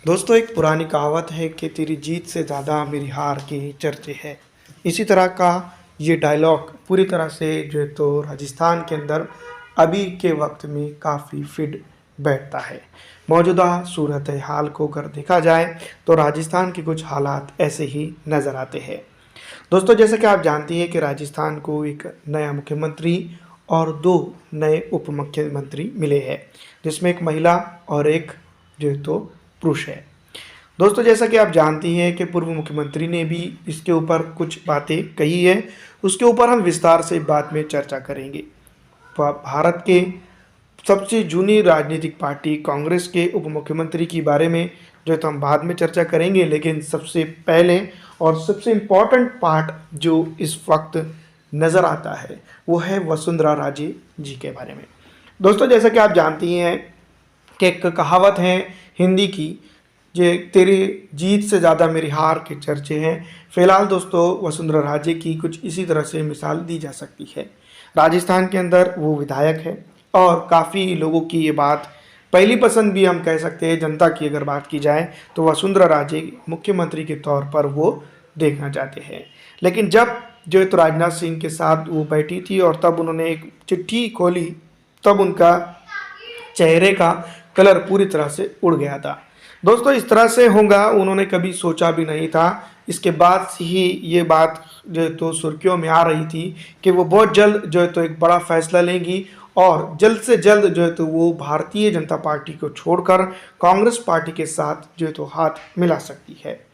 दोस्तों, एक पुरानी कहावत है कि तेरी जीत से ज़्यादा मेरी हार के चर्चे है। इसी तरह का ये डायलॉग पूरी तरह से जो है तो राजस्थान के अंदर अभी के वक्त में काफ़ी फिट बैठता है। मौजूदा सूरत हाल को अगर देखा जाए तो राजस्थान के कुछ हालात ऐसे ही नज़र आते हैं। दोस्तों, जैसा कि आप जानते हैं कि राजस्थान को एक नया मुख्यमंत्री और 2 नए उप मुख्यमंत्री मिले हैं, जिसमें एक महिला और एक जो है तो पुरुष है। दोस्तों, जैसा कि आप जानती हैं कि पूर्व मुख्यमंत्री ने भी इसके ऊपर कुछ बातें कही है, उसके ऊपर हम विस्तार से बाद में चर्चा करेंगे। भारत के सबसे जूनी राजनीतिक पार्टी कांग्रेस के उप मुख्यमंत्री के बारे में जो है तो हम बाद में चर्चा करेंगे, लेकिन सबसे पहले और सबसे इम्पॉर्टेंट पार्ट जो इस वक्त नज़र आता है वो है वसुंधरा राजे जी के बारे में। दोस्तों, जैसा कि आप जानती हैं कि एक कहावत है हिंदी की, ये तेरी जीत से ज़्यादा मेरी हार के चर्चे हैं। फिलहाल दोस्तों, वसुंधरा राजे की कुछ इसी तरह से मिसाल दी जा सकती है। राजस्थान के अंदर वो विधायक है और काफ़ी लोगों की ये बात पहली पसंद भी हम कह सकते हैं। जनता की अगर बात की जाए तो वसुंधरा राजे मुख्यमंत्री के तौर पर वो देखना चाहते हैं। लेकिन जब जो है तो राजनाथ सिंह के साथ वो बैठी थी और तब उन्होंने एक चिट्ठी खोली, तब उनका चेहरे का कलर पूरी तरह से उड़ गया था। दोस्तों, इस तरह से होगा उन्होंने कभी सोचा भी नहीं था। इसके बाद से ही ये बात जो है तो सुर्खियों में आ रही थी कि वो बहुत जल्द जो है तो एक बड़ा फैसला लेंगी और जल्द से जल्द जो है तो वो भारतीय जनता पार्टी को छोड़कर कांग्रेस पार्टी के साथ जो है तो हाथ मिला सकती है।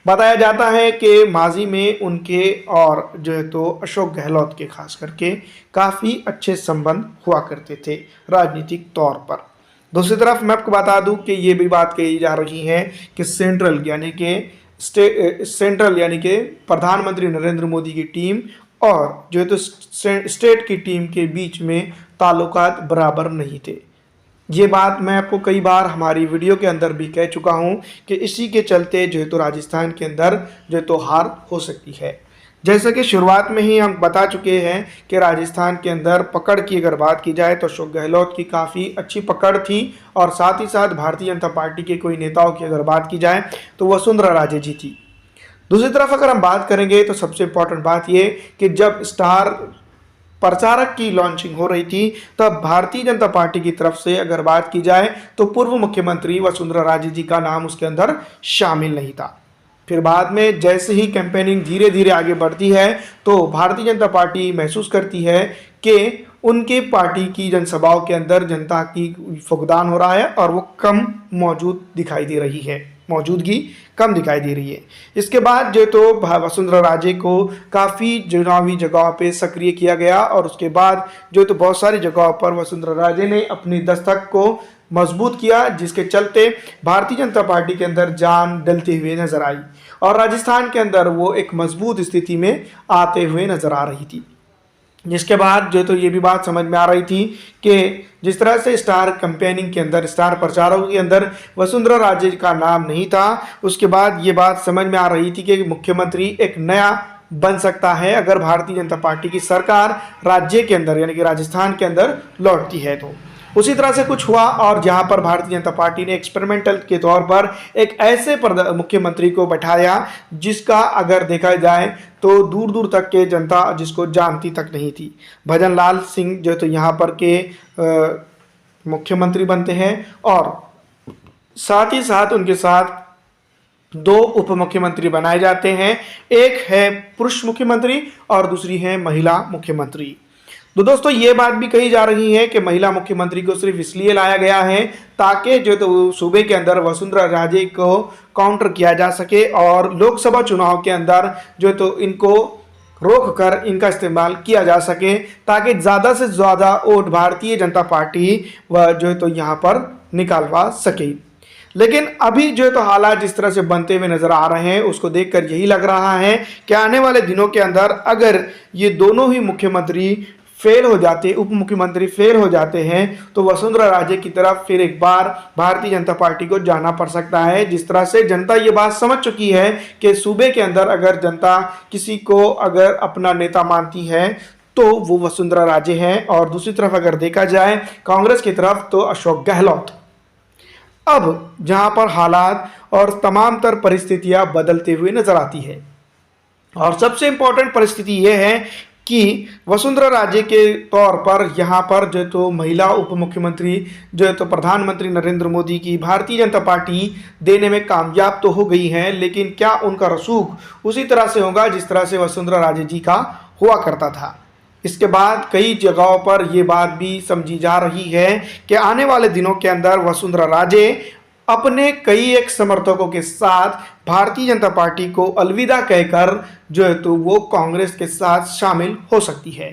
बताया जाता है कि माजी में उनके और जो है तो अशोक गहलोत के खास करके काफ़ी अच्छे संबंध हुआ करते थे राजनीतिक तौर पर। दूसरी तरफ मैं आपको बता दूं कि ये भी बात कही जा रही है कि सेंट्रल यानी कि प्रधानमंत्री नरेंद्र मोदी की टीम और जो है तो स्टेट की टीम के बीच में ताल्लुकात बराबर नहीं थे। ये बात मैं आपको कई बार हमारी वीडियो के अंदर भी कह चुका हूँ कि इसी के चलते जो है तो राजस्थान के अंदर जो है तो हार हो सकती है। जैसा कि शुरुआत में ही हम बता चुके हैं कि राजस्थान के अंदर पकड़ की अगर बात की जाए तो अशोक गहलोत की काफ़ी अच्छी पकड़ थी और साथ ही साथ भारतीय जनता पार्टी के कोई नेताओं की अगर बात की जाए तो वसुंधरा राजे जी थी। दूसरी तरफ अगर हम बात करेंगे तो सबसे इम्पोर्टेंट बात ये कि जब स्टार प्रचारक की लॉन्चिंग हो रही थी तब भारतीय जनता पार्टी की तरफ से अगर बात की जाए तो पूर्व मुख्यमंत्री वसुंधरा राजे जी का नाम उसके अंदर शामिल नहीं था। फिर बाद में जैसे ही कैंपेनिंग धीरे धीरे आगे बढ़ती है तो भारतीय जनता पार्टी महसूस करती है कि उनके पार्टी की जनसभाओं के अंदर जनता की फुकदान हो रहा है और वो कम मौजूदगी कम दिखाई दे रही है। इसके बाद जो तो वसुंधरा राजे को काफ़ी चुनावी जगहों पे सक्रिय किया गया और उसके बाद जो तो बहुत सारी जगहों पर वसुंधरा राजे ने अपनी दस्तक को मजबूत किया, जिसके चलते भारतीय जनता पार्टी के अंदर जान डलती हुई नजर आई और राजस्थान के अंदर वो एक मजबूत स्थिति में आते हुए नजर आ रही थी। जिसके बाद जो तो ये भी बात समझ में आ रही थी कि जिस तरह से स्टार कैंपेनिंग के अंदर, स्टार प्रचारकों के अंदर वसुंधरा राजे का नाम नहीं था, उसके बाद ये बात समझ में आ रही थी कि मुख्यमंत्री एक नया बन सकता है अगर भारतीय जनता पार्टी की सरकार राज्य के अंदर यानी कि राजस्थान के अंदर लौटती है। तो उसी तरह से कुछ हुआ और जहां पर भारतीय जनता पार्टी ने एक्सपेरिमेंटल के तौर पर एक ऐसे मुख्यमंत्री को बैठाया जिसका अगर देखा जाए तो दूर दूर तक के जनता जिसको जानती तक नहीं थी। भजन लाल सिंह जो तो यहाँ पर के मुख्यमंत्री बनते हैं और साथ ही साथ उनके साथ 2 उप मुख्यमंत्री बनाए जाते हैं। एक है पुरुष मुख्यमंत्री और दूसरी है महिला मुख्यमंत्री। तो दोस्तों, ये बात भी कही जा रही है कि महिला मुख्यमंत्री को सिर्फ इसलिए लाया गया है ताकि जो तो सूबे के अंदर वसुंधरा राजे को काउंटर किया जा सके और लोकसभा चुनाव के अंदर जो तो इनको रोक कर इनका इस्तेमाल किया जा सके ताकि ज़्यादा से ज़्यादा वोट भारतीय जनता पार्टी व जो है तो यहाँ पर निकालवा सके। लेकिन अभी जो है तो हालात जिस तरह से बनते हुए नजर आ रहे हैं उसको देखकर यही लग रहा है कि आने वाले दिनों के अंदर अगर ये दोनों ही मुख्यमंत्री फेल हो जाते, उप मुख्यमंत्री फेल हो जाते हैं तो वसुंधरा राजे की तरफ फिर एक बार भारतीय जनता पार्टी को जाना पड़ सकता है। जिस तरह से जनता ये बात समझ चुकी है कि सूबे के अंदर अगर जनता किसी को अगर अपना नेता मानती है तो वो वसुंधरा राजे हैं और दूसरी तरफ अगर देखा जाए कांग्रेस की तरफ तो अशोक गहलोत। अब जहां पर हालात और तमाम तर परिस्थितियां बदलते हुए नजर आती है। और सबसे इंपॉर्टेंट परिस्थिति यह है कि वसुंधरा राजे के तौर पर यहाँ पर जो तो महिला उप मुख्यमंत्री जो है तो प्रधानमंत्री नरेंद्र मोदी की भारतीय जनता पार्टी देने में कामयाब तो हो गई है, लेकिन क्या उनका रसूख उसी तरह से होगा जिस तरह से वसुंधरा राजे जी का हुआ करता था। इसके बाद कई जगहों पर ये बात भी समझी जा रही है कि आने वाले दिनों के अंदर वसुंधरा राजे अपने कई एक समर्थकों के साथ भारतीय जनता पार्टी को अलविदा कहकर जो है तो वो कांग्रेस के साथ शामिल हो सकती है।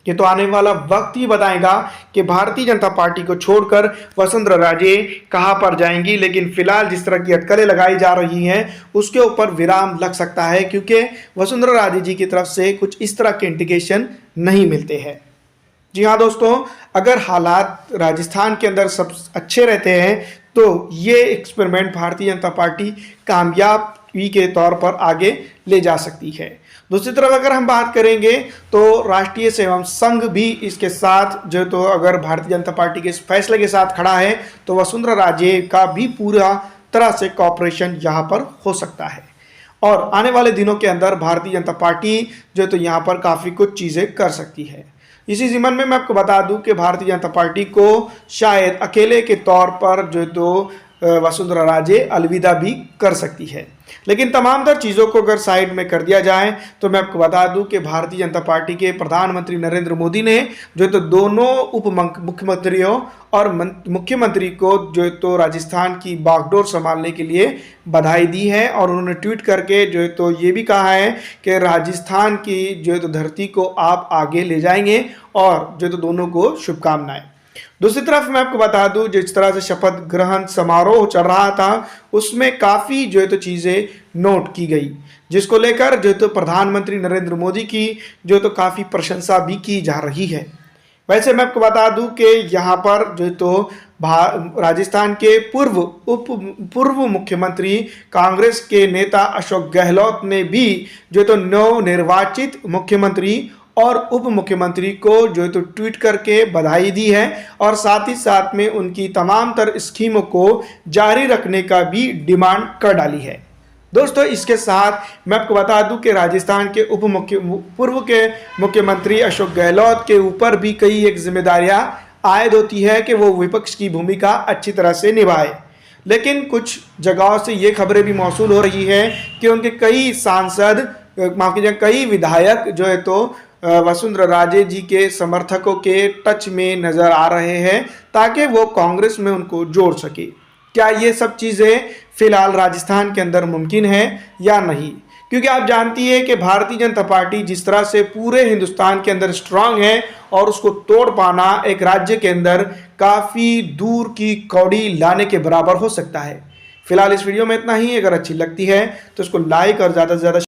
ये तो आने वाला वक्त ही बताएगा कि भारतीय जनता पार्टी को छोड़कर वसुंधरा राजे कहां पर जाएंगी, लेकिन फिलहाल जिस तरह की अटकलें लगाई जा रही हैं उसके ऊपर विराम लग सकता है, क्योंकि वसुंधरा राजे जी की तरफ से कुछ इस तरह के इंडिकेशन नहीं मिलते हैं। जी हाँ दोस्तों, अगर हालात राजस्थान के अंदर सब अच्छे रहते हैं तो ये एक्सपेरिमेंट भारतीय जनता पार्टी कामयाबी के तौर पर आगे ले जा सकती है। दूसरी तरफ अगर हम बात करेंगे तो राष्ट्रीय सेवक संघ भी इसके साथ जो तो अगर भारतीय जनता पार्टी के इस फैसले के साथ खड़ा है तो वसुंधरा राजे का भी पूरा तरह से कॉपरेशन यहाँ पर हो सकता है। और आने वाले दिनों के अंदर भारतीय जनता पार्टी जो तो यहाँ पर काफ़ी कुछ चीज़ें कर सकती है। इसी ज़िमन में मैं आपको बता दूं कि भारतीय जनता पार्टी को शायद अकेले के तौर पर जो तो वसुंधरा राजे अलविदा भी कर सकती है। लेकिन तमाम तर चीज़ों को अगर साइड में कर दिया जाए तो मैं आपको बता दूं कि भारतीय जनता पार्टी के प्रधानमंत्री नरेंद्र मोदी ने जो तो दोनों उप मुख्यमंत्रियों और मुख्यमंत्री को जो तो राजस्थान की बागडोर संभालने के लिए बधाई दी है। और उन्होंने ट्वीट करके जो तो ये भी कहा है कि राजस्थान की जो तो धरती को आप आगे ले जाएंगे और जो तो दोनों को शुभकामनाएं। दूसरी तरफ मैं आपको बता दूं जिस तरह से शपथ ग्रहण समारोह चल रहा था उसमें काफ़ी जो है तो चीज़ें नोट की गई, जिसको लेकर जो तो प्रधानमंत्री नरेंद्र मोदी की जो तो काफ़ी प्रशंसा भी की जा रही है। वैसे मैं आपको बता दूं कि यहाँ पर जो तो राजस्थान के पूर्व मुख्यमंत्री कांग्रेस के नेता अशोक गहलोत ने भी जो तो नवनिर्वाचित मुख्यमंत्री और उप मुख्यमंत्री को जो तो ट्वीट करके बधाई दी है और साथ ही साथ में उनकी तमाम तर स्कीमों को जारी रखने का भी डिमांड कर डाली है। दोस्तों इसके साथ मैं आपको बता दूं कि राजस्थान के पूर्व के मुख्यमंत्री अशोक गहलोत के ऊपर भी कई एक जिम्मेदारियां आयद होती है कि वो विपक्ष की भूमिका अच्छी तरह से निभाए। लेकिन कुछ जगहों से ये खबरें भी मौसूल हो रही है कि उनके कई सांसद माफ कीजिए कई विधायक जो है तो वसुंधरा राजे जी के समर्थकों के टच में नजर आ रहे हैं ताकि वो कांग्रेस में उनको जोड़ सके। क्या ये सब चीज़ें फिलहाल राजस्थान के अंदर मुमकिन है या नहीं, क्योंकि आप जानती है कि भारतीय जनता पार्टी जिस तरह से पूरे हिंदुस्तान के अंदर स्ट्रांग है और उसको तोड़ पाना एक राज्य के अंदर काफ़ी दूर की कौड़ी लाने के बराबर हो सकता है। फिलहाल इस वीडियो में इतना ही। अगर अच्छी लगती है तो इसको लाइक और ज़्यादा से ज़्यादा